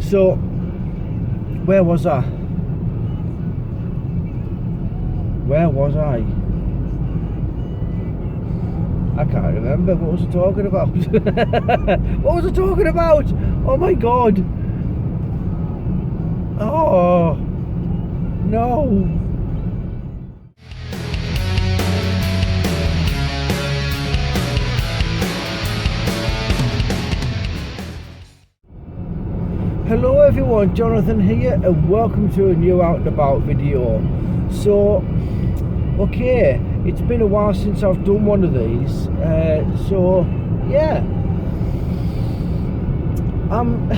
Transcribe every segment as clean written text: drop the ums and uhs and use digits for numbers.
So, where was I? I can't remember. What was I talking about? What was I talking about? Oh my god. Oh no. Hello everyone, Jonathan here, and welcome to a new Out and About video. So, okay, it's been a while since I've done one of these, so yeah, I'm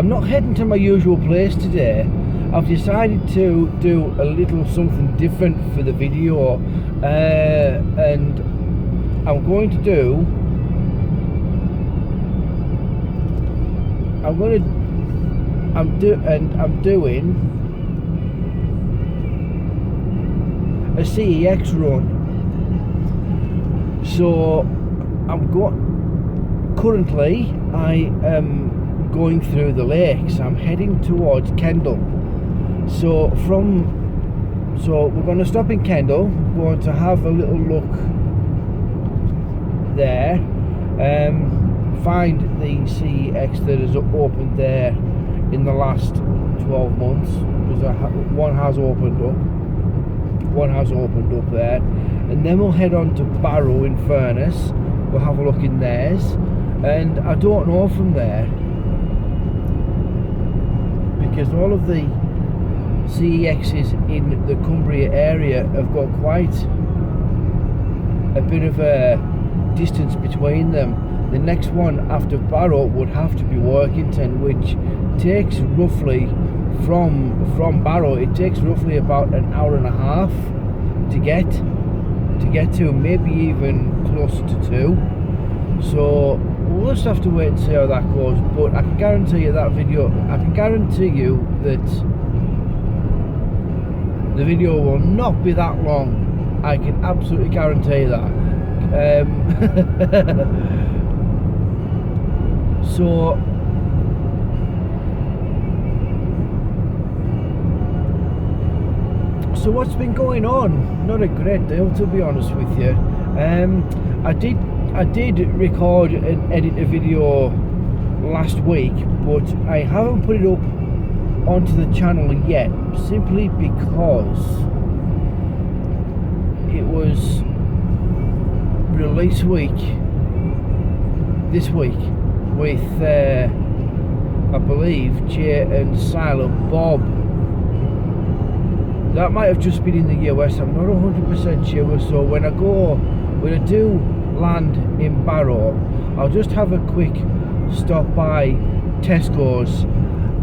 not heading to my usual place today. I've decided to do a little something different for the video, and I'm doing a Cex run. So currently I am going through the lakes. I'm heading towards Kendal. So we're going to stop in Kendal. We're going to have a little look there. Find the Cex that has opened there in the last 12 months, because one has opened up there, and then we'll head on to Barrow-in-Furness. We'll have a look in theirs, and I don't know from there, because all of the Cex's in the Cumbria area have got quite a bit of a distance between them. The next one after Barrow would have to be Workington, which takes roughly from Barrow, it takes roughly about an hour and a half to get to, maybe even close to 2. So we'll just have to wait and see how that goes. But I can guarantee you that the video will not be that long. I can absolutely guarantee that. So what's been going on? Not a great deal, to be honest with you. I did record and edit a video last week, but I haven't put it up onto the channel yet, simply because it was release week this week with I believe Jay and Silent Bob. That might have just been in the US, I'm not 100% sure. So when I do land in Barrow, I'll just have a quick stop by Tesco's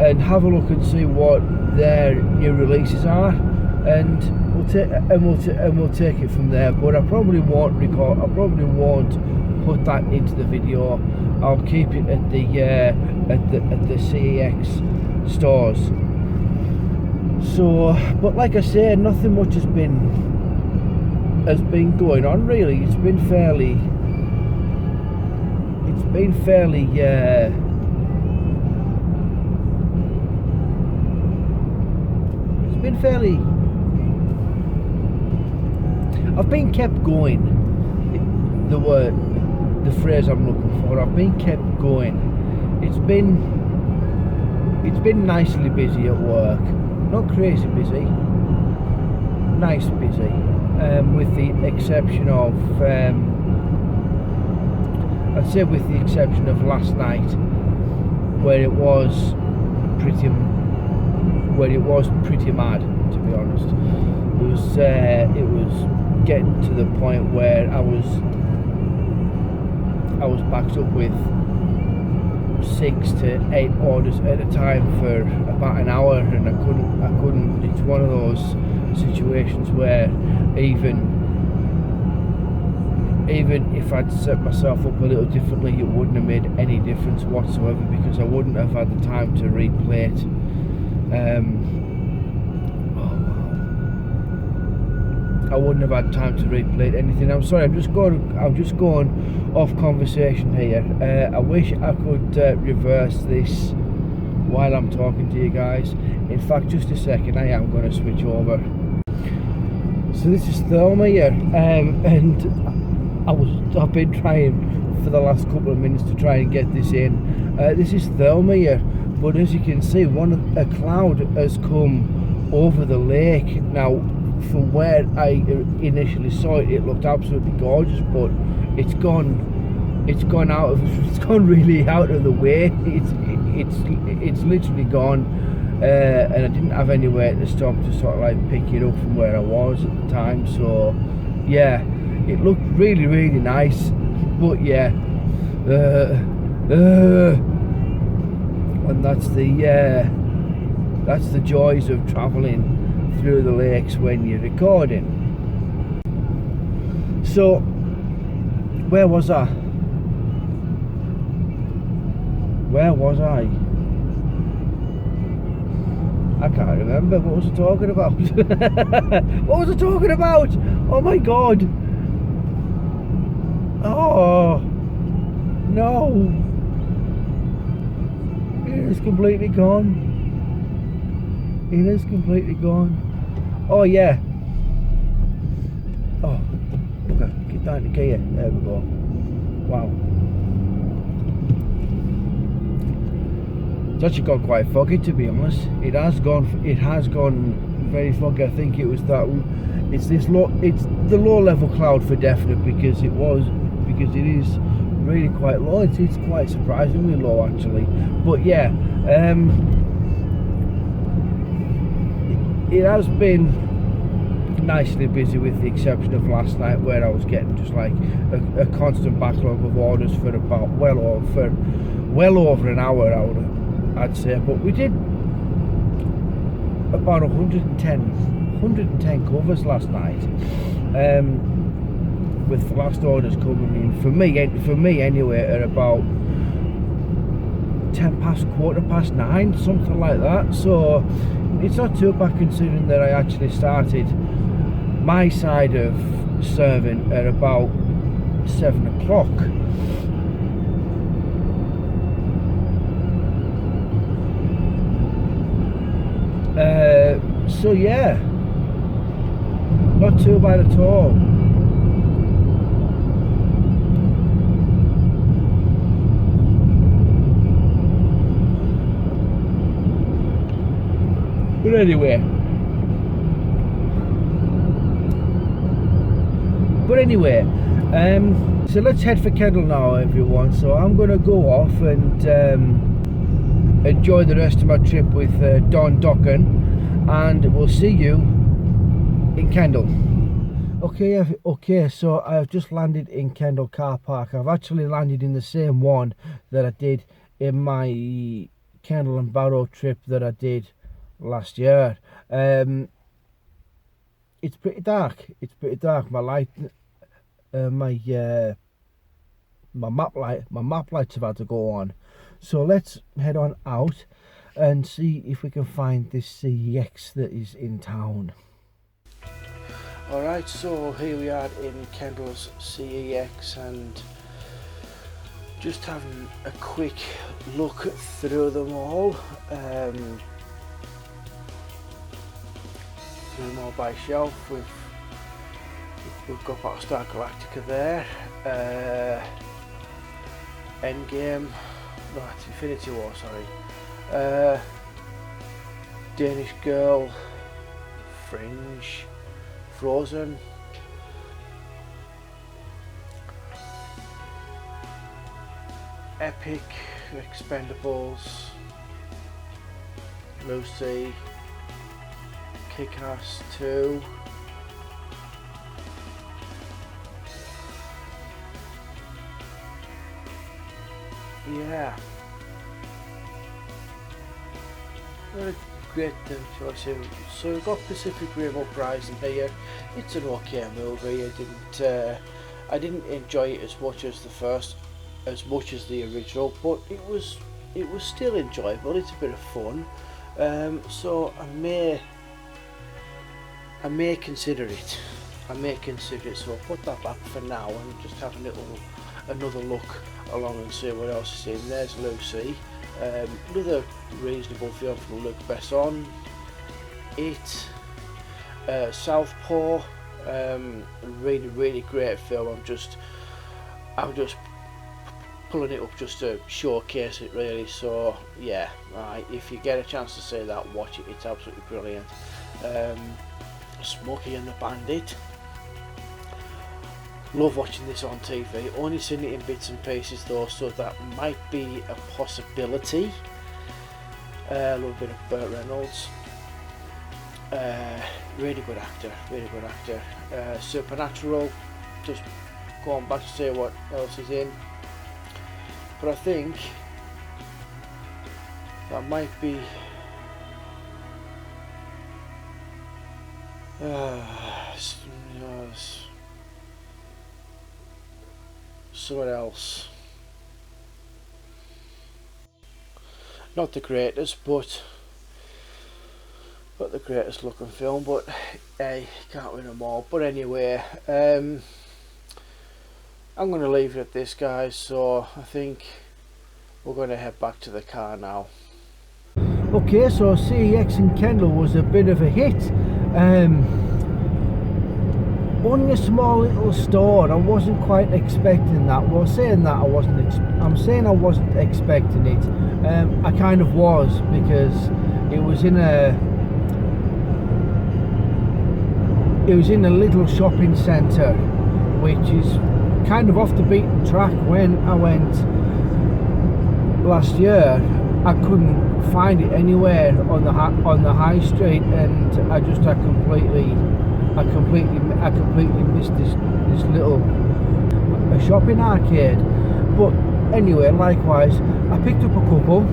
and have a look and see what their new releases are, and we'll take it from there. But I probably won't put that into the video. I'll keep it at the Cex stores. So, but like I say, nothing much has been going on really. It's been fairly I've been kept going. The phrase I'm looking for. I've been kept going. It's been nicely busy at work. Not crazy busy. Nice busy. With the exception of I'd say with the exception of last night, where it was pretty mad, to be honest. It was getting to the point where I was backed up with 6 to 8 orders at a time for about an hour, and I couldn't. It's one of those situations where even if I'd set myself up a little differently, it wouldn't have made any difference whatsoever, because I wouldn't have had the time to replay it. I wouldn't have had time to replay anything. I'm sorry, I'm just going off conversation here. I wish I could reverse this while I'm talking to you guys. In fact, just a second, I am going to switch over. So this is Thelma here, and I've been trying for the last couple of minutes to try and get this in. This is Thelma here, but as you can see, a cloud has come over the lake. Now, from where I initially saw it, it looked absolutely gorgeous, but it's gone really out of the way. It's literally gone, and I didn't have anywhere to stop to sort of like pick it up from where I was at the time. So yeah, it looked really, really nice, but yeah, and that's the joys of travelling through the lakes when you're recording. So where was I? I can't remember. What was I talking about? What was I talking about? Oh my god. Oh no, it is completely gone. It is completely gone. Oh yeah. Oh, okay, get down to gear. There we go. Wow. It's actually gone quite foggy, to be honest. It has gone very foggy. I think it was it's the low level cloud for definite, because it is really quite low. It's quite surprisingly low actually. But yeah, it has been nicely busy, with the exception of last night, where I was getting just like a constant backlog of orders for about well over an hour, I'd say. But we did about 110 covers last night, with the last orders coming in for me anyway at about 9:10, something like that. So it's not too bad, considering that I actually started my side of serving at about 7 o'clock. So yeah, not too bad at all. But anyway, so let's head for Kendal now, everyone. So I'm gonna go off and enjoy the rest of my trip with Don Docken, and we'll see you in Kendal. Okay, so I've just landed in Kendal car park. I've actually landed in the same one that I did in my Kendal and Barrow trip that I did last year. It's pretty dark. My light, my map lights have had to go on. So let's head on out and see if we can find this CEX that is in town. Alright, so here we are in Kendal's CEX, and just having a quick look through them all. Through them all by shelf. We've got Battlestar Galactica there, Endgame, no, it's Infinity War, sorry, Danish Girl, Fringe, Frozen, Epic, Expendables, Lucy, Kick-Ass 2, yeah, a great choice here. So we've got Pacific Rim Uprising here. It's an okay movie. I didn't enjoy it as much as the original, but it was still enjoyable. It's a bit of fun. So I may consider it. I may consider it, so I'll put that back for now and just have another look along and see what else is in. There's Lucy, another reasonable film from Luc Besson. It, Southpaw, really great film. I'm just pulling it up just to showcase it really. So yeah, right, if you get a chance to see that, watch it. It's absolutely brilliant. Smokey and the Bandit. Love watching this on TV. Only seen it in bits and pieces though, so that might be a possibility. A little bit of Burt Reynolds. Really good actor. Supernatural. Just going back to see what else is in. But I think that might be someone else. Not the greatest, but the greatest looking film, but hey, can't win them all. But anyway, I'm going to leave it at this, guys, so I think we're going to head back to the car now. Okay, so Cex in Kendal was a bit of a hit. Only a small little store. I wasn't quite expecting that. Well, saying that I'm saying I wasn't expecting it. I kind of was, because it was in a little shopping centre, which is kind of off the beaten track. When I went last year, I couldn't find it anywhere on the high street, and I completely missed this little shopping arcade. But anyway, likewise, I picked up a couple.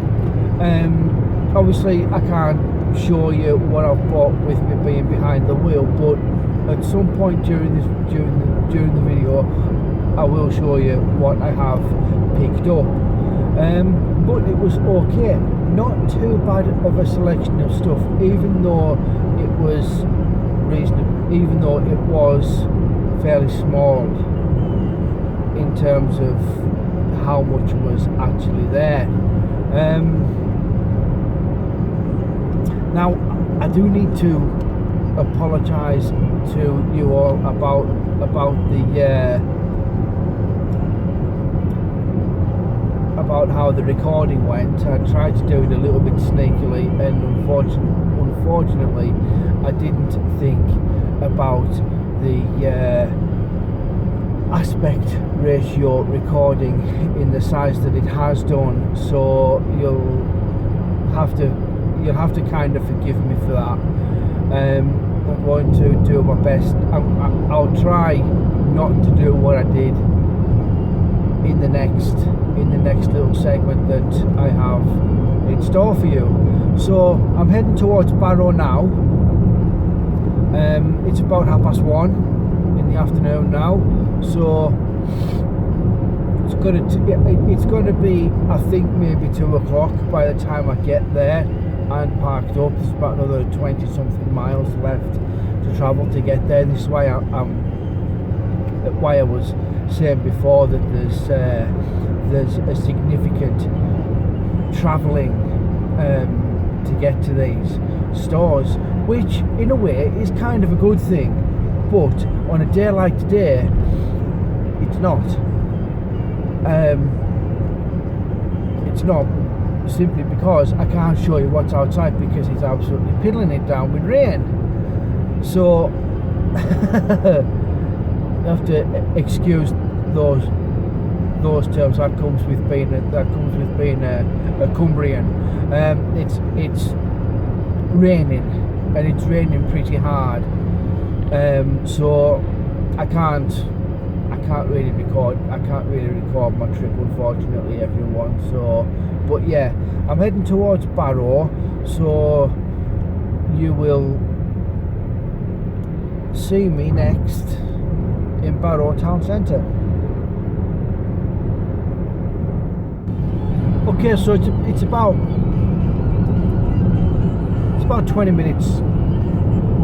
Obviously, I can't show you what I've bought with me being behind the wheel, but at some point during the video, I will show you what I have picked up. But it was okay, not too bad of a selection of stuff, even though it was reasonable, even though it was fairly small in terms of how much was actually there. Now, I do need to apologise to you all about how the recording went. I tried to do it a little bit sneakily, and unfortunately I didn't think about the aspect ratio recording in the size that it has done, so you'll have to kind of forgive me for that. I'm going to do my best. I'll try not to do what I did in the next little segment that I have in store for you. So I'm heading towards Barrow now. It's about 1:30 in the afternoon now, so it's going to be, I think, maybe 2 o'clock by the time I get there and parked up. There's about another 20 something miles left to travel to get there. This is why I was saying before that there's a significant travelling to get to these stores, which in a way is kind of a good thing, but on a day like today it's not. It's not, simply because I can't show you what's outside because it's absolutely piddling it down with rain. So you have to excuse those terms. That comes with being a Cumbrian. It's raining, and it's raining pretty hard. So I can't really record my trip, unfortunately, everyone. So, but yeah, I'm heading towards Barrow, so you will see me next in Barrow town centre. Okay, so it's about 20 minutes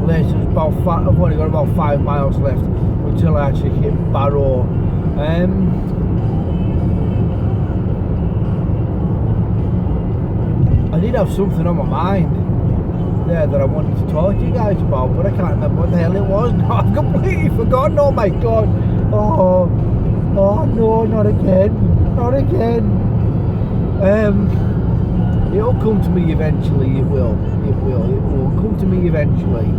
late. So it's I've only got about 5 miles left until I actually hit Barrow. I did have something on my mind there that I wanted to talk to you guys about, but I can't remember what the hell it was now. I've completely forgotten. Oh my god. Oh no, not again. It'll come to me eventually. It will come to me eventually.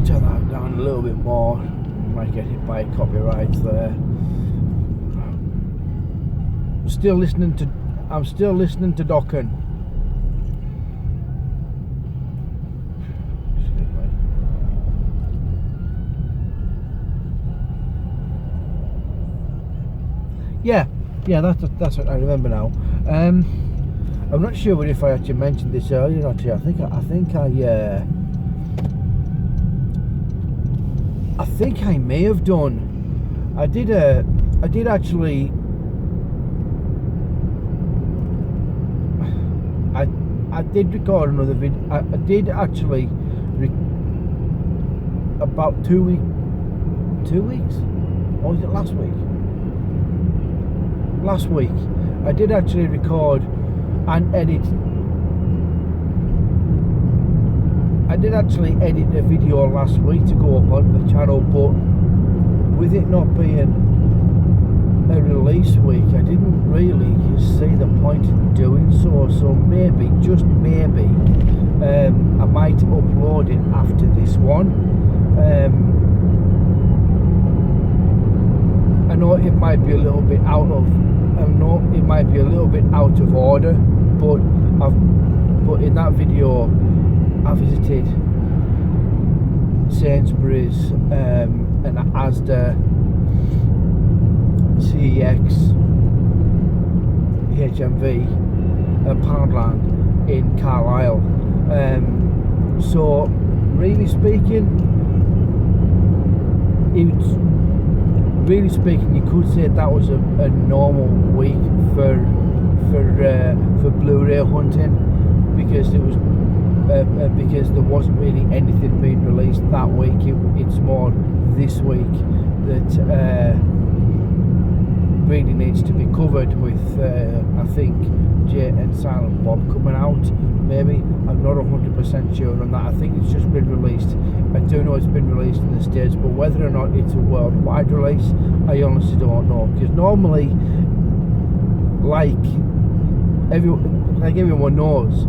Turn that down a little bit more. Might get hit by copyrights there. I'm still listening to Dokken. Yeah, that's what I remember now. I'm not sure if I actually mentioned this earlier. Actually, I think I may have done. I did actually. I did record another video. I did actually about 2 weeks. Or was it last week? Last week, I did actually record and edit. I did actually edit a video last week to go up on the channel, but with it not being a release week, I didn't really see the point in doing so. So maybe, just maybe, I might upload it after this one. I know it might be a little bit out of order, but in that video I visited Sainsbury's and Asda, Cex, HMV and Poundland in Carlisle. So really speaking, you could say that was a normal week for Blu-ray hunting, because it was because there wasn't really anything being released that week. It's more this week that really needs to be covered, with I think Jay and Silent Bob coming out. Maybe, I'm not 100% sure on that. I think it's just been released. I do know it's been released in the States, but whether or not it's a worldwide release, I honestly don't know. Because normally, like everyone knows,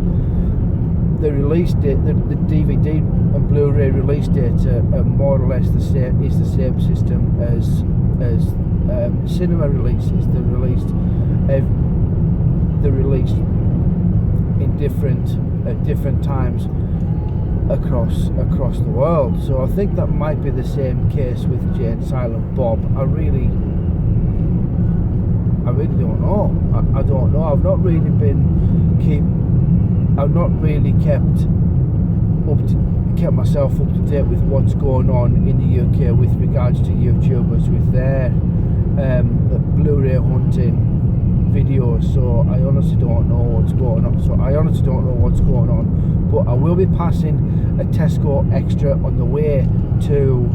the release date, the DVD and Blu-ray release dates are more or less the same. It's the same system as cinema releases. They're released in different times across the world. So I think that might be the same case with Jay and Silent Bob. I really don't know. I don't know. I've not really kept myself up to date with what's going on in the UK with regards to YouTubers with their Blu-ray hunting videos. So I honestly don't know what's going on. But I will be passing a Tesco Extra on the way to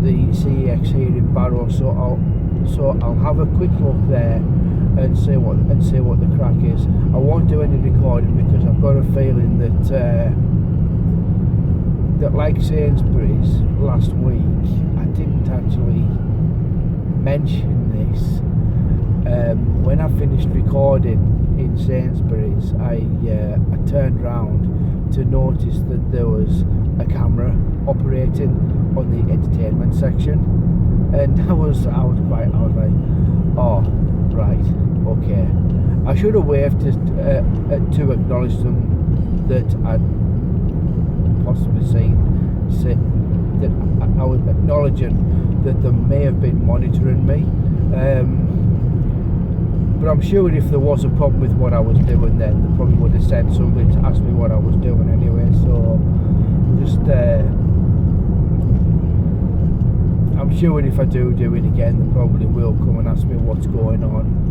the CEX here in Barrow. So I'll have a quick look there and see what the crack is. I won't do any recording because I've got a feeling that like Sainsbury's last week, I didn't actually mention this. When I finished recording in Sainsbury's, I turned round to notice that there was a camera operating on the entertainment section, and I was like, oh right, okay. I should have waved to acknowledge them that I'd possibly seen that I was acknowledging that they may have been monitoring me. But I'm sure if there was a problem with what I was doing, then they probably would have sent somebody to ask me what I was doing anyway. So just I'm sure if I do it again, they probably will come and ask me what's going on.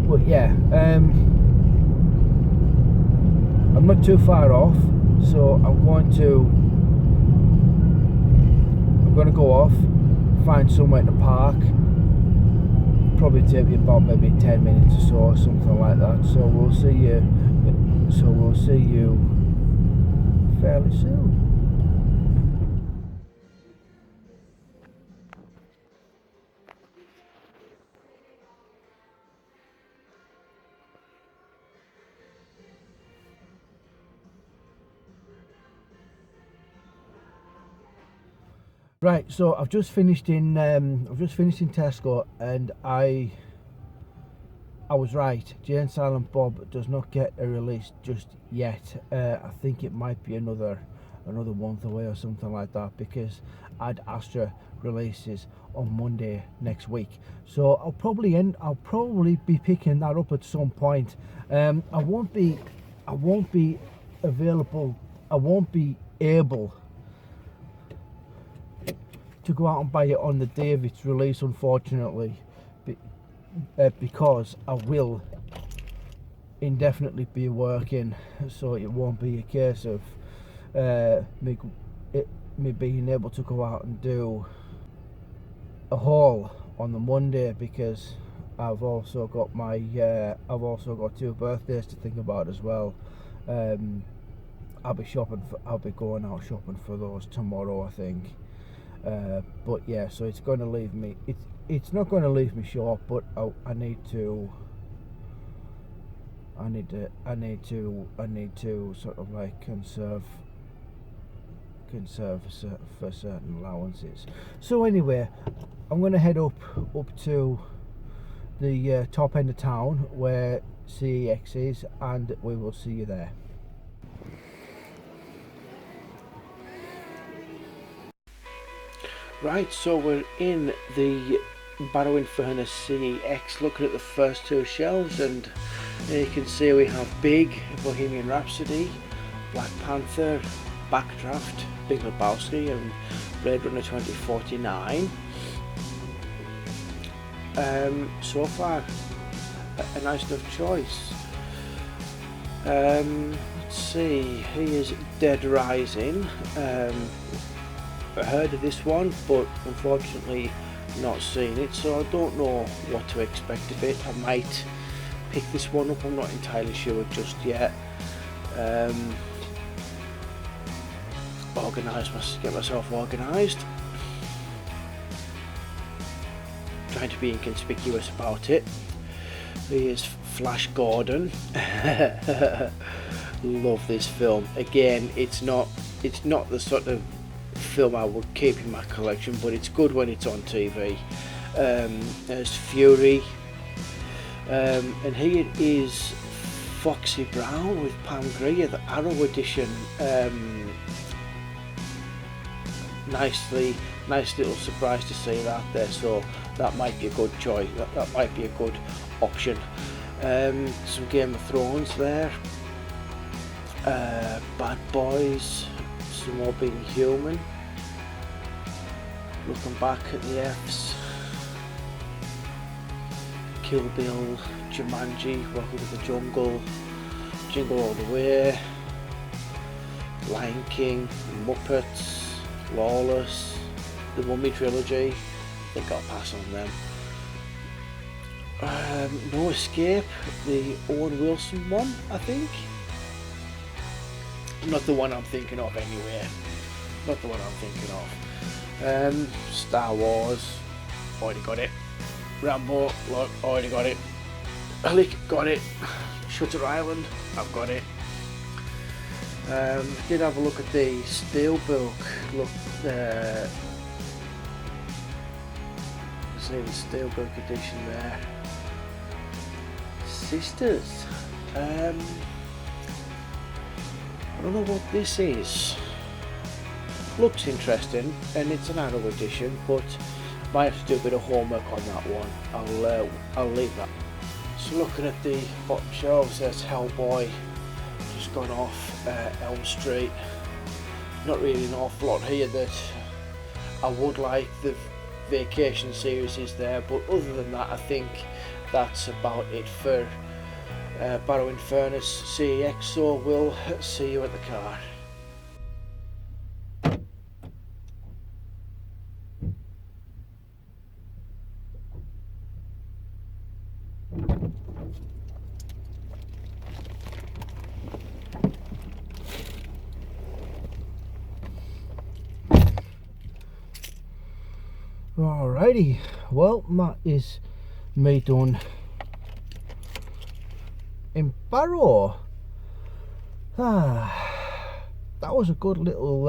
But yeah, I'm not too far off, so I'm going to go off, find somewhere to park. Probably take me about maybe 10 minutes or so, or something like that. So we'll see you. Fairly soon. Right, so I've just finished in Tesco, and I was right. Jay and Silent Bob does not get a release just yet. I think it might be another month away or something like that, because Ad Astra releases on Monday next week. So I'll probably be picking that up at some point. I won't be available. I won't be able to go out and buy it on the day of its release, unfortunately, because I will indefinitely be working, so it won't be a case of me being able to go out and do a haul on the Monday, because I've also got two birthdays to think about as well. I'll be going out shopping for those tomorrow, I think. But yeah, so it's going to leave me. It's not going to leave me short, but I need to sort of like conserve for certain allowances. So anyway, I'm going to head up to the top end of town where Cex is, and we will see you there. Right, so we're in the Barrow-in-Furness Cex, looking at the first two shelves, and you can see we have Big, Bohemian Rhapsody, Black Panther, Backdraft, Big Lebowski, and Blade Runner 2049. So far, a nice enough choice. Let's see, here's Dead Rising. I heard of this one, but unfortunately not seen it, so I don't know what to expect of it. I might pick this one up, I'm not entirely sure just yet. Get myself organised, trying to be inconspicuous about it. Here's Flash Gordon. Love this film. Again, it's not the sort of film I would keep in my collection, but it's good when it's on TV. There's Fury, and here is Foxy Brown with Pam Grier, the Arrow edition. Nice little surprise to see that there, so that might be a good choice. That might be a good option. Some Game of Thrones there. Bad Boys. Some more Being Human. Looking back at the F's. Kill Bill, Jumanji, Welcome to the Jungle, Jingle All the Way, Lion King, Muppets, Lawless, the Mummy trilogy. I think I'll pass on them. No Escape, the Owen Wilson one, I think. Not the one I'm thinking of anyway. Not the one I'm thinking of. Star Wars, already got it. Rambo, look, already got it. Alec, got it. Shutter Island, I've got it. Did have a look at the Steelbook. Look, see the Steelbook edition there. Sisters. I don't know what this is. Looks interesting, and it's an Arrow edition, but might have to do a bit of homework on that one. I'll leave that. So looking at the bottom shelves, there's Hellboy, just gone off. Elm Street, not really an awful lot here that I would like. The vacation series is there, but other than that, I think that's about it for Barrow-in-Furness CEX, so we'll see you at the car. Alrighty, well, that is me done in Barrow. That was a good little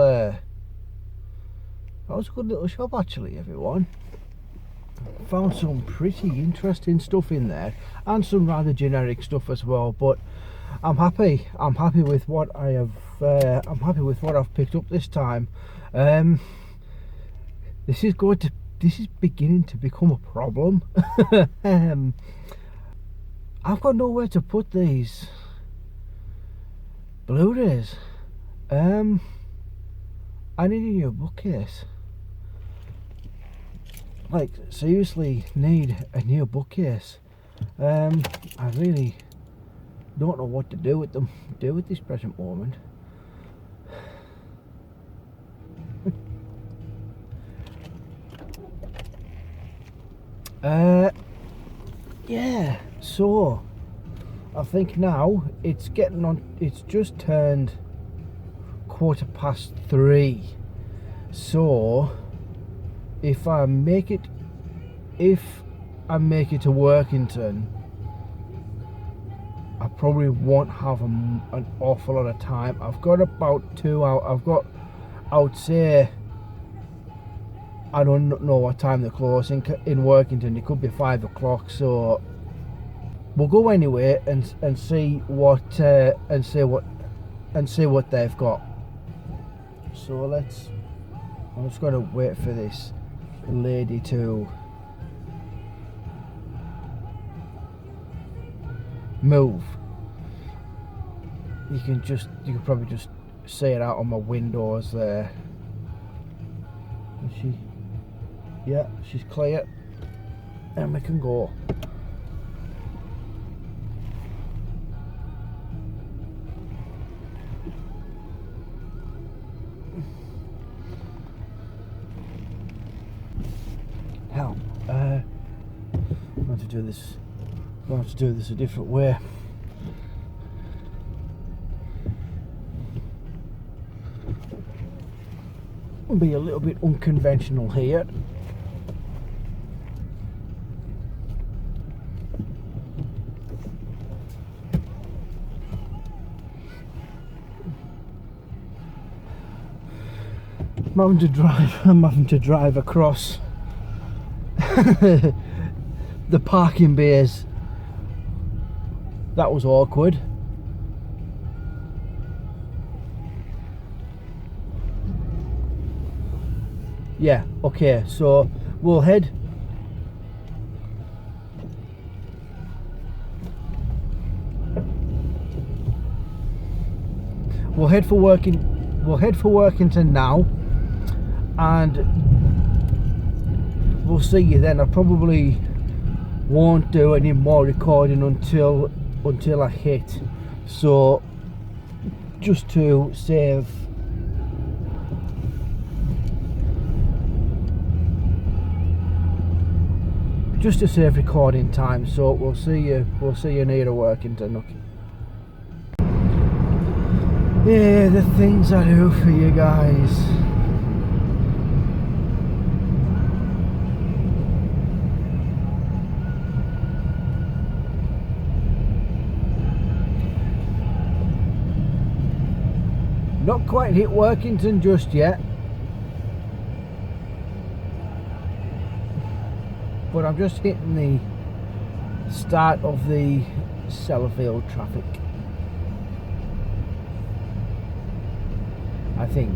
shop actually, everyone. Found some pretty interesting stuff in there and some rather generic stuff as well, but I'm happy with what I have I'm happy with what I've picked up this time. This is beginning to become a problem. I've got nowhere to put these Blu-rays. I need a new bookcase. Like, seriously need a new bookcase. I really don't know what to do with them at this present moment. Yeah, so I think now it's just turned 3:15. So if I make it to Workington, I probably won't have an awful lot of time. I've got about 2 hours. I would say, I don't know what time they're closing in Workington. It could be 5 o'clock, so we'll go anyway and see what they've got. So I'm just going to wait for this lady to move. You can probably just see it out on my windows there. Yeah, she's clear, and we can go. Now, I want to do this a different way. I'll be a little bit unconventional here. I'm having to drive across the parking bays. That was awkward. Yeah, okay, so we'll head for Workington now, and we'll see you then. I probably won't do any more recording until I hit, so just to save recording time. So we'll see you near Workington. Okay. Yeah, the things I do for you guys. Not quite hit Workington just yet, but I'm just hitting the start of the Sellafield traffic, I think.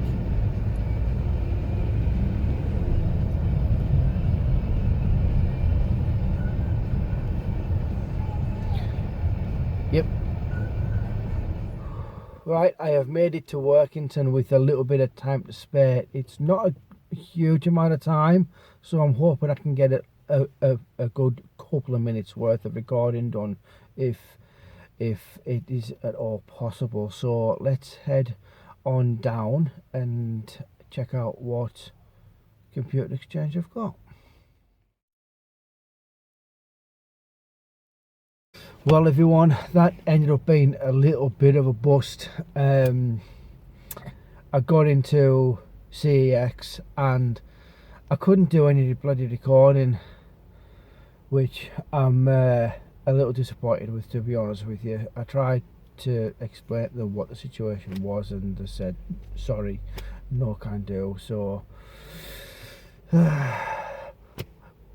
Yep. Right, I have made it to Workington with a little bit of time to spare. It's not a huge amount of time, so I'm hoping I can get a good couple of minutes worth of recording done, if it is at all possible. So let's head on down and check out what Computer Exchange I've got. Well everyone, that ended up being a little bit of a bust. I got into Cex and I couldn't do any bloody recording, which I'm a little disappointed with, to be honest with you. I tried to explain to them what the situation was and they said sorry, no can do. So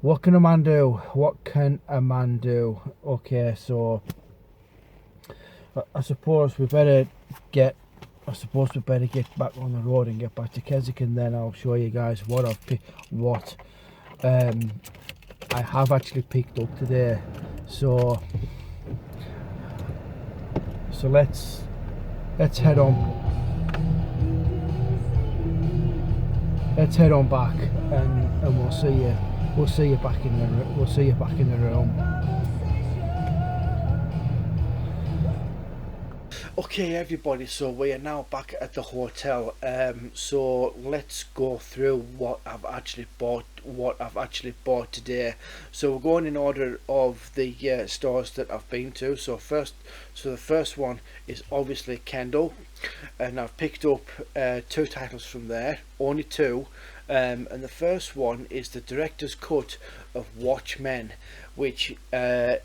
what can a man do? What can a man do? Okay, so I suppose we better get back on the road and get back to Keswick, and then I'll show you guys what I have actually picked up today. So let's head on back, and we'll see you back in the room. Okay everybody, so we are now back at the hotel. So let's go through what I've actually bought today. So we're going in order of the stores that I've been to. So the first one is obviously Kendal, and I've picked up 2 titles from there, only 2. And the first one is the director's cut of Watchmen, which I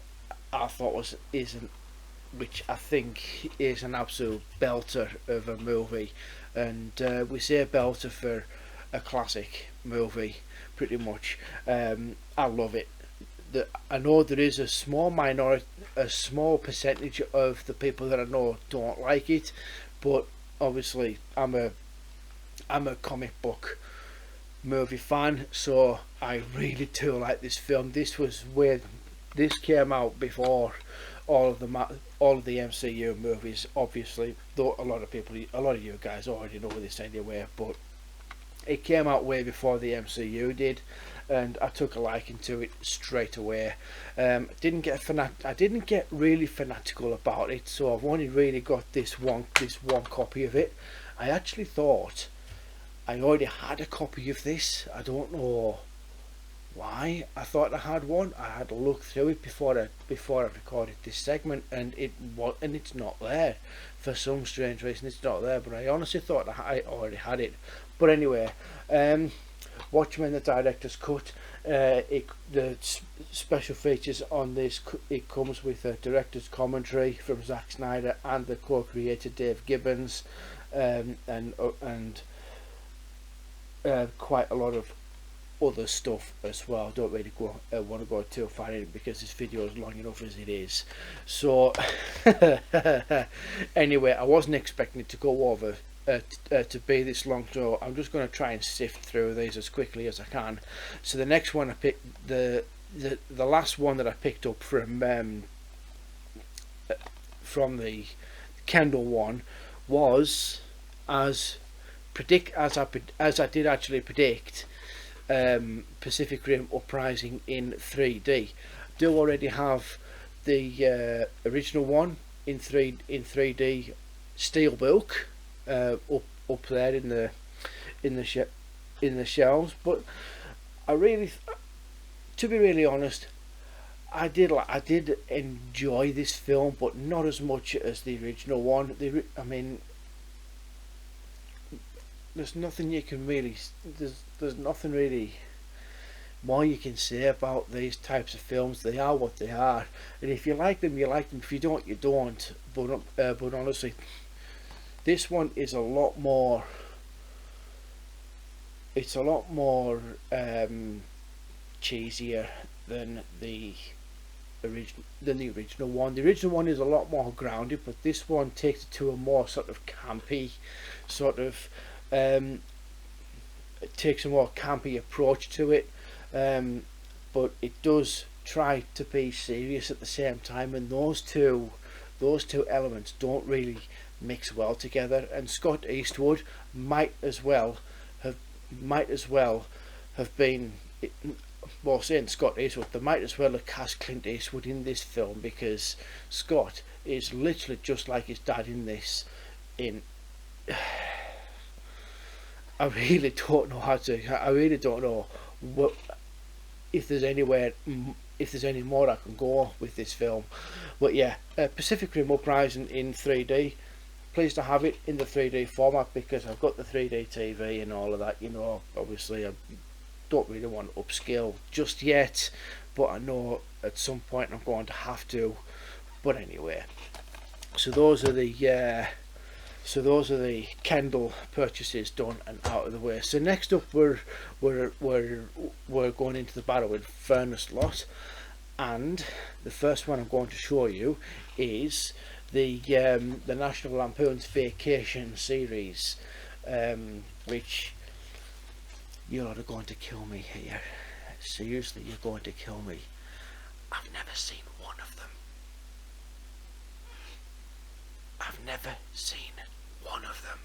think is an absolute belter of a movie, and we say belter for a classic movie, pretty much. I love it. I know there is a small percentage of the people that I know don't like it, but obviously I'm a comic book movie fan, so I really do like this film. This came out before all of the MCU movies, obviously, though a lot of you guys already know this anyway, but it came out way before the MCU did, and I took a liking to it straight away. I didn't get really fanatical about it, so I've only really got this one copy of it. I actually thought I already had a copy of this. I don't know why I thought I had one. I had to look through it before I recorded this segment, and it's not there for some strange reason. It's not there, but I honestly thought I already had it. But anyway, Watchmen, the director's cut. The special features on this, it comes with a director's commentary from Zack Snyder and the co-creator Dave Gibbons, and quite a lot of other stuff as well. Don't really want to go too far in it because this video is long enough as it is. So anyway, I wasn't expecting it to go over to be this long, so I'm just going to try and sift through these as quickly as I can. So the next one I picked, the last one that I picked up from the Kendal one, was as I did actually predict, Pacific Rim Uprising in 3D. I do already have the original one in 3D steelbook up there in the shelves, but to be really honest, I did enjoy this film, but not as much as the original one. I mean, there's nothing really more you can say about these types of films. They are what they are, and if you like them, you like them. If you don't, you don't. But honestly, this one is a lot more. It's a lot more cheesier than the original one. The original one is a lot more grounded, but this one takes it to a more sort of campy sort of. It takes a more campy approach to it, but it does try to be serious at the same time, and those two those two elements don't really mix well together, and Scott Eastwood might as well have been, well, saying Scott Eastwood, they might as well have cast Clint Eastwood in this film, because Scott is literally just like his dad in this. I really don't know what, if there's any more I can go with this film. But yeah, Pacific Rim Uprising in 3D. Pleased to have it in the 3D format, because I've got the 3D TV and all of that. You know, obviously I don't really want to upscale just yet, but I know at some point I'm going to have to. But anyway, so those are the Kendal purchases done and out of the way. So next up, we're going into the Barrow-in-Furness lot, and the first one I'm going to show you is the National Lampoon's Vacation series, which you're going to kill me here. Seriously, you're going to kill me. I've never seen one of them. I've never seen one of them.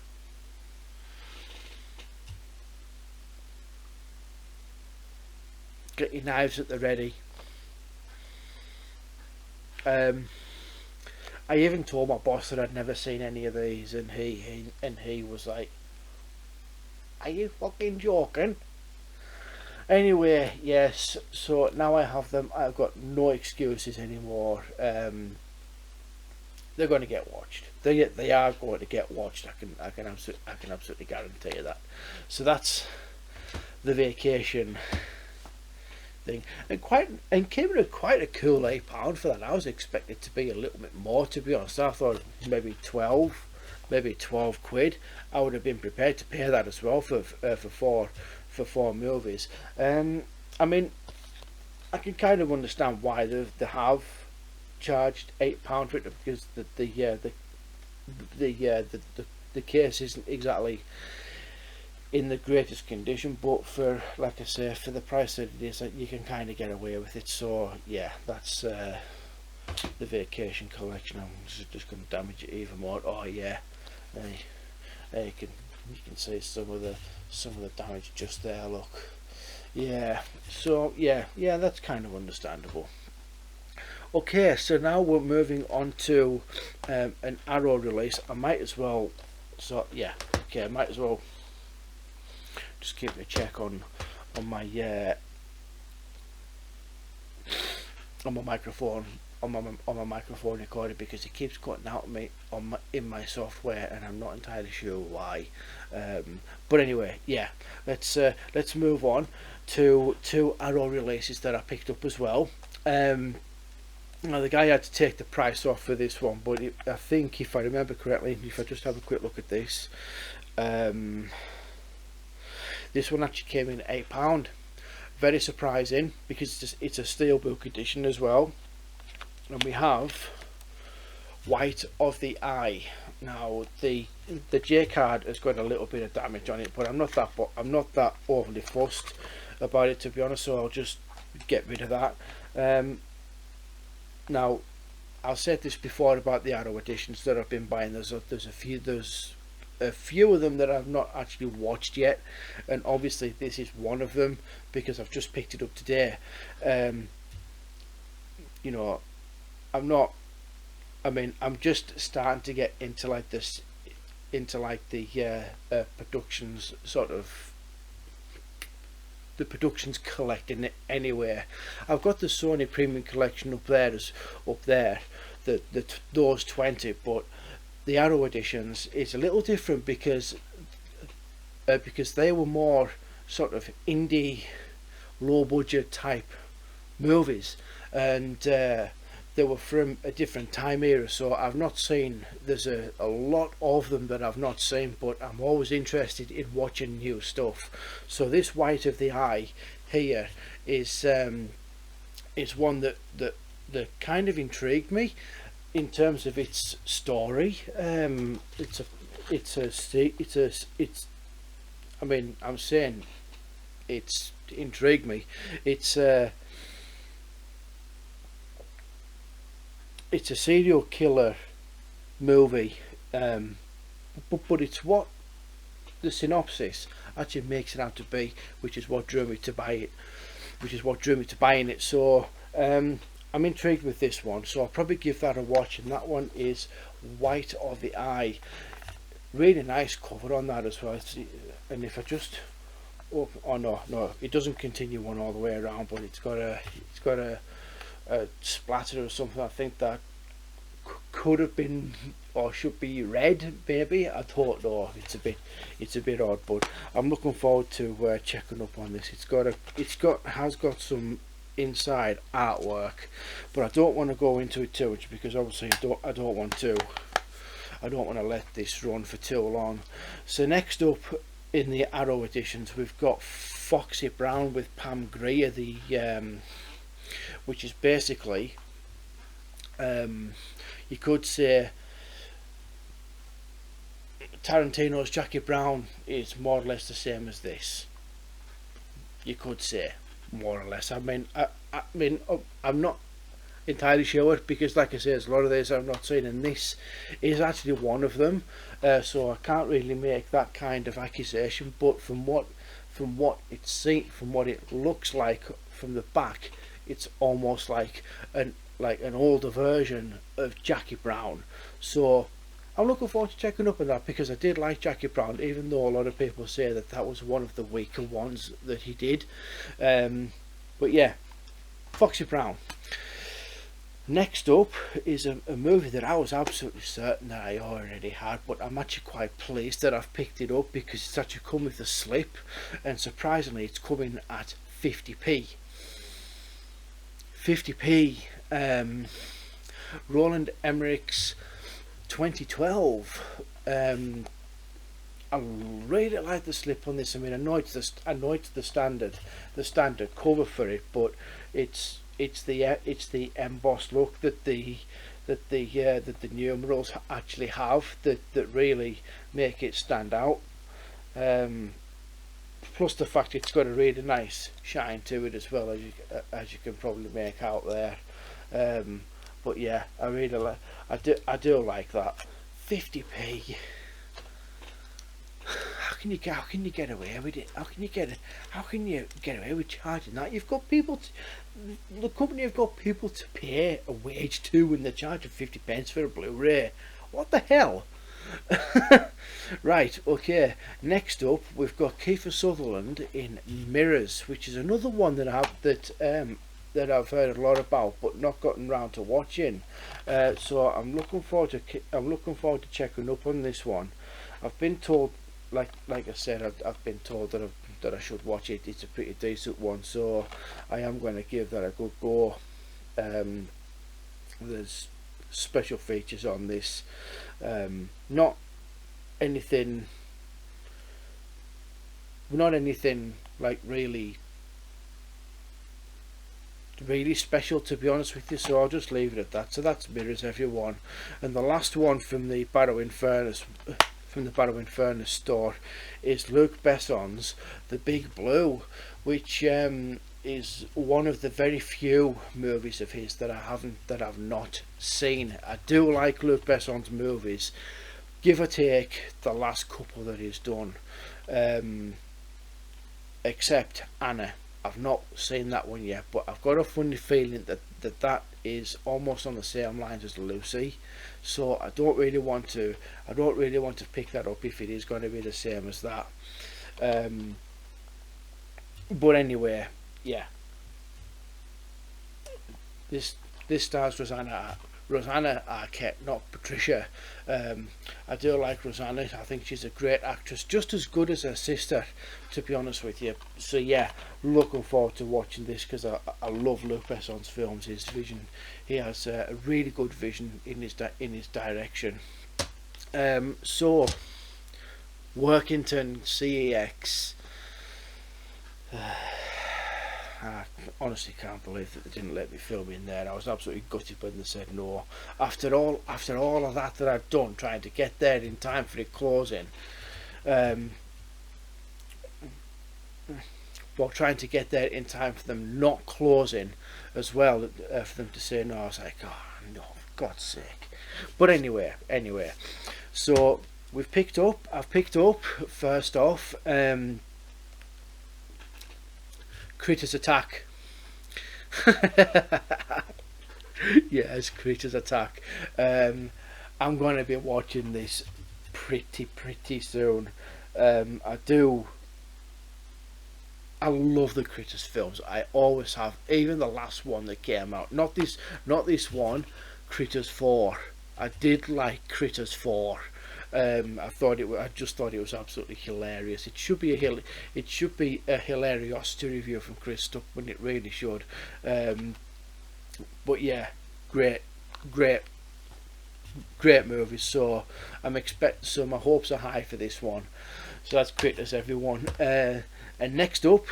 Get your knives at the ready. I even told my boss that I'd never seen any of these, and he was like, "Are you fucking joking?" Anyway, yes. So now I have them. I've got no excuses anymore. They're going to get watched. They are going to get watched. I can absolutely guarantee you that. So that's the Vacation thing, and came in at quite a cool £8 for that. I was expecting it to be a little bit more, to be honest. I thought maybe 12 quid. I would have been prepared to pay that as well for four movies. I mean, I can kind of understand why they have charged £8 for it, because the case isn't exactly in the greatest condition, but for, like I say, for the price that it is, you can kind of get away with it. So yeah, that's the Vacation collection. I'm just going to damage it even more. Oh yeah, you can see some of the damage just there. Look, yeah. So yeah, that's kind of understandable. Okay, so now we're moving on to an Arrow release. I might as well, I might as well just keep a check on my microphone, on my microphone recorder, because it keeps cutting out of me in my software, and I'm not entirely sure why. But anyway, yeah, let's move on to two Arrow releases that I picked up as well. Now the guy had to take the price off for this one, but I think, if I remember correctly, if I just have a quick look at this, this one actually came in at £8. Very surprising, because it's a steelbook edition as well, and we have White of the Eye. Now the J card has got a little bit of damage on it, but I'm not that overly fussed about it, to be honest. So I'll just get rid of that. Now, I've said this before about the Arrow editions that I've been buying. There's a few of them that I've not actually watched yet, and obviously this is one of them, because I've just picked it up today. You know, I'm just starting to get into like this, into like the productions sort of. The productions collecting it anyway. I've got the Sony Premium Collection up there, those 20, but the Arrow editions is a little different, because they were more sort of indie, low budget type movies, and they were from a different time era. So I've not seen, there's a lot of them that I've not seen, but I'm always interested in watching new stuff. So this White of the Eye here is one that kind of intrigued me in terms of its story. I mean, I'm saying it's intrigued me. It's a serial killer movie, but it's what the synopsis actually makes it out to be, which is what drew me to buy it, which is what drew me to buying it. So I'm intrigued with this one, so I'll probably give that a watch, and that one is White of the Eye. Really nice cover on that as well. And if I just oh no, it doesn't continue one all the way around, but it's got a splatter or something. I think that could have been or should be red, maybe. I thought no, it's a bit odd, but I'm looking forward to checking up on this. Has got some inside artwork, but I don't want to go into it too much, because obviously I don't want to let this run for too long. So next up in the Arrow editions, we've got Foxy Brown with Pam Grier, which is basically, you could say Tarantino's Jackie Brown is more or less the same as this. You could say, more or less. I mean, I'm not entirely sure, because like I say, there's a lot of these I've not seen, and this is actually one of them. So I can't really make that kind of accusation. But from what it looks like from the back, it's almost like an older version of Jackie Brown. So I'm looking forward to checking up on that, because I did like Jackie Brown, even though a lot of people say that was one of the weaker ones that he did. But yeah, Foxy Brown. Next up is a movie that I was absolutely certain that I already had, but I'm actually quite pleased that I've picked it up, because it's actually come with a slip, and surprisingly it's coming at 50p. 50p. Roland Emmerich's 2012. I really like the slip on this. I mean, I know it's the standard cover for it, but it's the embossed look that the numerals actually have that really make it stand out. Plus the fact it's got a really nice shine to it as well, as you can probably make out there. But yeah, I do like that. 50p. How can you get away with it? How can you get away with charging that? You've got people. The company have got people to pay a wage to, when they're charging 50 pence for a Blu-ray. What the hell? Right, okay. Next up, we've got Kiefer Sutherland in Mirrors, which is another one that I've heard a lot about, but not gotten round to watching. So I'm looking forward to checking up on this one. I've been told, like I said, I've been told that I should watch it. It's a pretty decent one, so I am going to give that a good go. There's special features on this, not anything like really special, to be honest with you, so I'll just leave it at that. So that's Mirrors, everyone. And the last one from the Barrow-in-Furness store is Luc Besson's The Big Blue, which is one of the very few movies of his that I've not seen. I do like Luc Besson's movies, give or take the last couple that he's done, except Anna. I've not seen that one yet, but I've got a funny feeling that is almost on the same lines as Lucy. So I don't really want to pick that up if it is going to be the same as that. But anyway, yeah. This stars Rosanna Arquette, not Patricia. I do like Rosanna. I think she's a great actress, just as good as her sister, to be honest with you. So yeah, looking forward to watching this, because I love Luc Besson's films. His vision, he has a really good vision in his direction. So Workington Cex. I honestly can't believe that they didn't let me film in there. I was absolutely gutted when they said no. After all of that I've done, trying to get there in time for it closing, trying to get there in time for them not closing as well, for them to say no, I was like, oh no, for God's sake. But anyway, so I've picked up first off, Critters Attack. Yes, Critters Attack. I'm going to be watching this pretty soon. I love the Critters films. I always have. Even the last one that came out. Not this one. Critters 4. I did like Critters 4. I just thought it was absolutely hilarious. It should be a hilariosity review from Chris Stuckman. It really should. But yeah, great movie. So so my hopes are high for this one. So that's Critters, everyone. And next up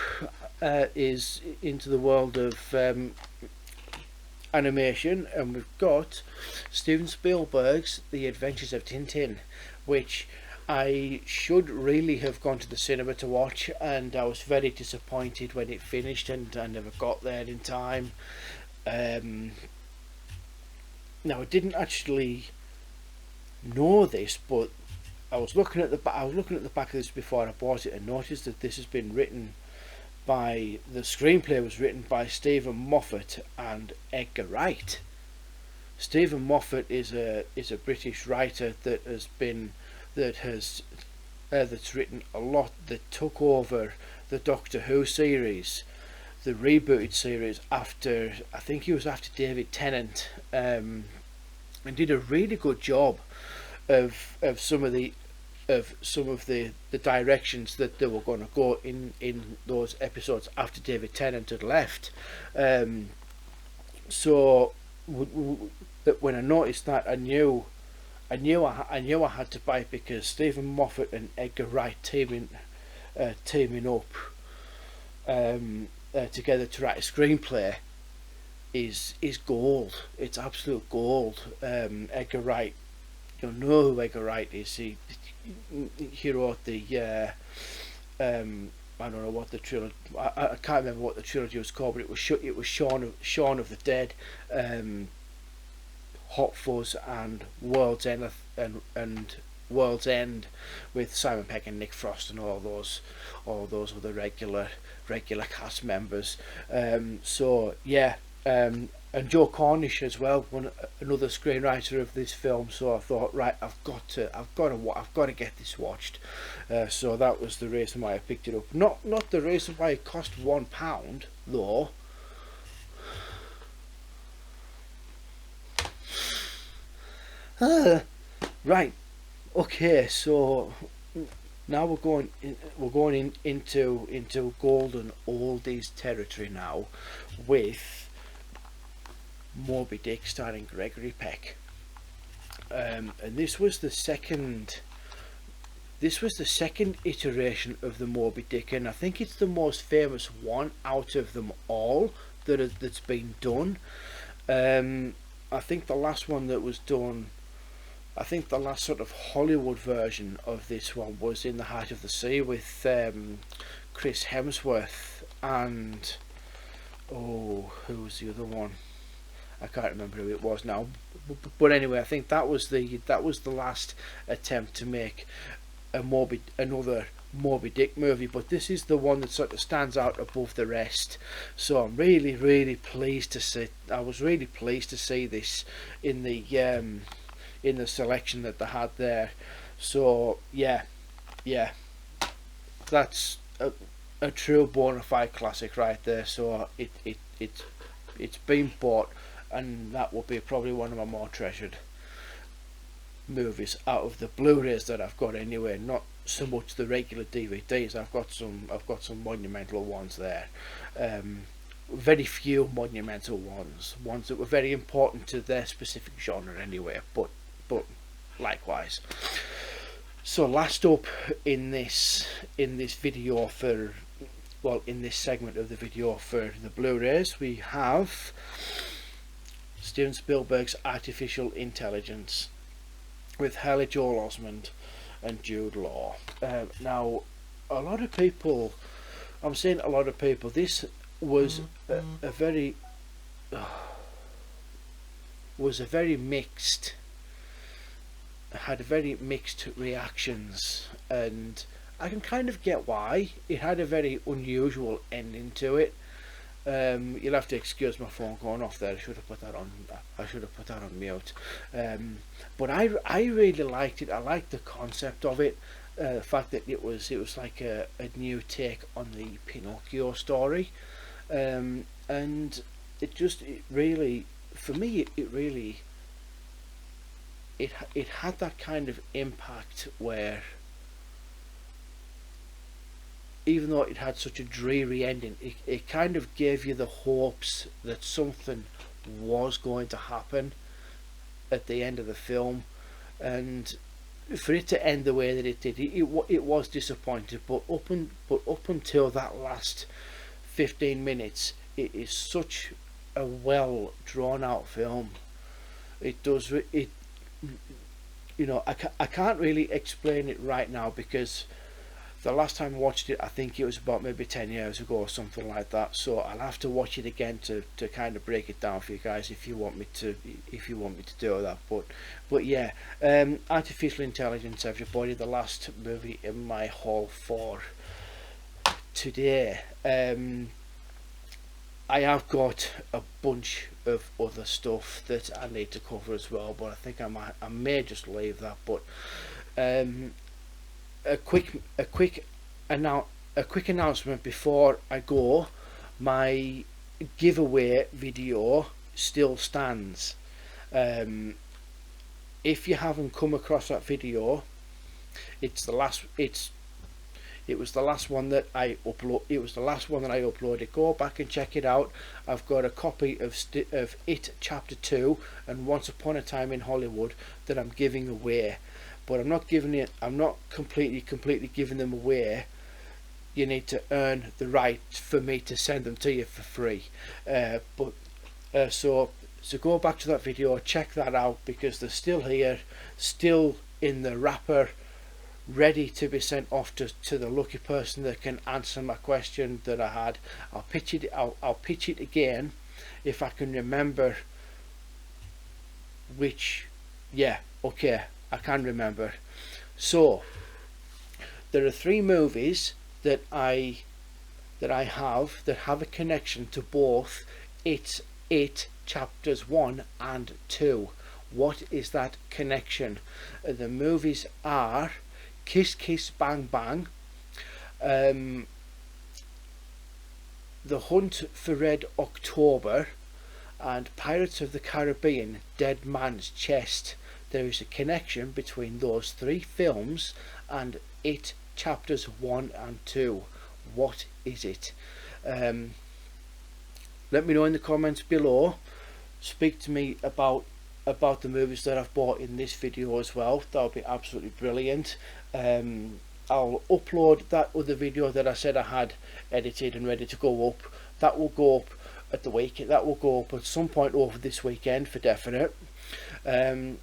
is into the world of animation, and we've got Steven Spielberg's The Adventures of Tintin, which I should really have gone to the cinema to watch, and I was very disappointed when it finished, and I never got there in time. Now, I didn't actually know this, but I was looking at the back of this before I bought it, and noticed that this has been written by, the screenplay was written by Stephen Moffat and Edgar Wright. Stephen Moffat is a British writer that's written a lot, that took over the Doctor Who series, the rebooted series after, I think he was after David Tennant, and did a really good job of some of the directions that they were going to go in those episodes after David Tennant had left. So that when I noticed that, I knew I had to buy it, because Stephen Moffat and Edgar Wright teaming up together to write a screenplay is gold. It's absolute gold. Edgar Wright, you know who Edgar Wright is. He wrote the I don't know what the trilogy. I can't remember what the trilogy was called, but it was Shaun of the Dead, Hot Fuzz, and World's End, and World's End, with Simon Pegg and Nick Frost and all those other regular cast members. So yeah. And Joe Cornish as well, another screenwriter of this film. So I thought, right, I've got to get this watched. So that was the reason why I picked it up. Not the reason why it cost £1 though. Right, okay. So now we're going into golden oldies territory now, with Moby Dick starring Gregory Peck, and this was the second iteration of the Moby Dick, and I think it's the most famous one out of them all that's been done. I think the last one that was done, I think the last sort of Hollywood version of this one was In the Height of the Sea, with Chris Hemsworth and who was the other one? I can't remember who it was now, but anyway, I think that was the last attempt to make another Moby Dick movie. But this is the one that sort of stands out above the rest. So I'm really pleased to see. I was really pleased to see this in the selection that they had there. So yeah, that's a true bona fide classic right there. So it's been bought, and that will be probably one of my more treasured movies out of the Blu-rays that I've got anyway. Not so much the regular DVDs. I've got some monumental ones there. Very few monumental ones that were very important to their specific genre anyway, but likewise. So last up in this video in this segment of the video for the Blu-rays, we have Steven Spielberg's Artificial Intelligence, with Haley Joel Osment and Jude Law. Now, a lot of people, this was a very mixed had very mixed reactions, and I can kind of get why. It had a very unusual ending to it. You'll have to excuse my phone going off there. I should have put that on. I should have put that on mute. But I really liked it. I liked the concept of it. The fact that it was like a new take on the Pinocchio story, and it really, for me, it had that kind of impact where, even though it had such a dreary ending, it kind of gave you the hopes that something was going to happen at the end of the film. And for it to end the way that it did, it was disappointing. But up until that last 15 minutes, it is such a well drawn out film. It does it. You know, I can't really explain it right now, because the last time I watched it, I think it was about maybe 10 years ago or something like that. So I'll have to watch it again to kind of break it down for you guys, if you want me to do that. But yeah, Artificial Intelligence, everybody, the last movie in my haul for today. I have got a bunch of other stuff that I need to cover as well, but I think I may just leave that. But a quick announcement before I go. My giveaway video still stands. If you haven't come across that video, it was the last one that I uploaded. Go back and check it out. I've got a copy of It Chapter 2 and Once Upon a Time in Hollywood that I'm giving away. But I'm not completely giving them away. You need to earn the right for me to send them to you for free. So go back to that video, check that out, because they're still here, still in the wrapper, ready to be sent off to the lucky person that can answer my question that I had. I'll pitch it again if I can remember which. Yeah, okay, I can remember. So there are 3 movies that I have that have a connection to both It Chapters 1 and 2. What is that connection? The movies are Kiss Kiss Bang Bang, The Hunt for Red October, and Pirates of the Caribbean, Dead Man's Chest. There is a connection between those 3 films and It Chapters 1 and 2. What is it? Let me know in the comments below. Speak to me about the movies that I've bought in this video as well. That would be absolutely brilliant. I'll upload that other video that I said I had edited and ready to go up. That will go up at the week. That will go up at some point over this weekend for definite. And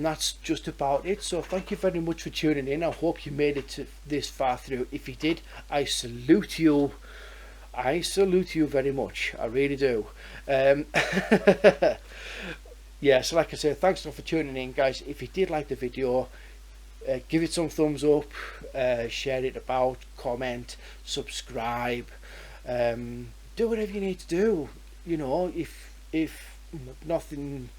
that's just about it. So thank you very much for tuning in. I hope you made it to this far through. If you did, I salute you. I salute you very much. I really do. Yeah, so like I said, thanks for tuning in, guys. If you did like the video, give it some thumbs up, share it about, comment, subscribe, do whatever you need to do. You know, if nothing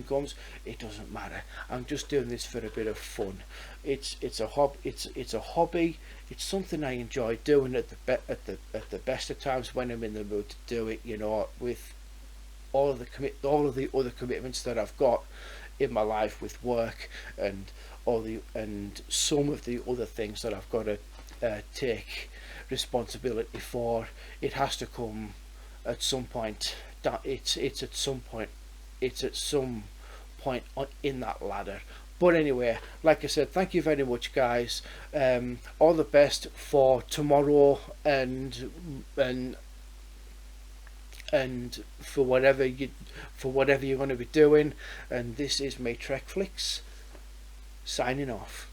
comes, it doesn't matter. I'm just doing this for a bit of fun. It's a hobby. It's something I enjoy doing at the best of times when I'm in the mood to do it. You know, with all of the other commitments that I've got in my life with work and some of the other things that I've got to take responsibility for. It has to come at some point. It's at some point in that ladder. But anyway, like I said, thank you very much, guys. All the best for tomorrow and for whatever you're going to be doing. And this is me, Trekflix, signing off.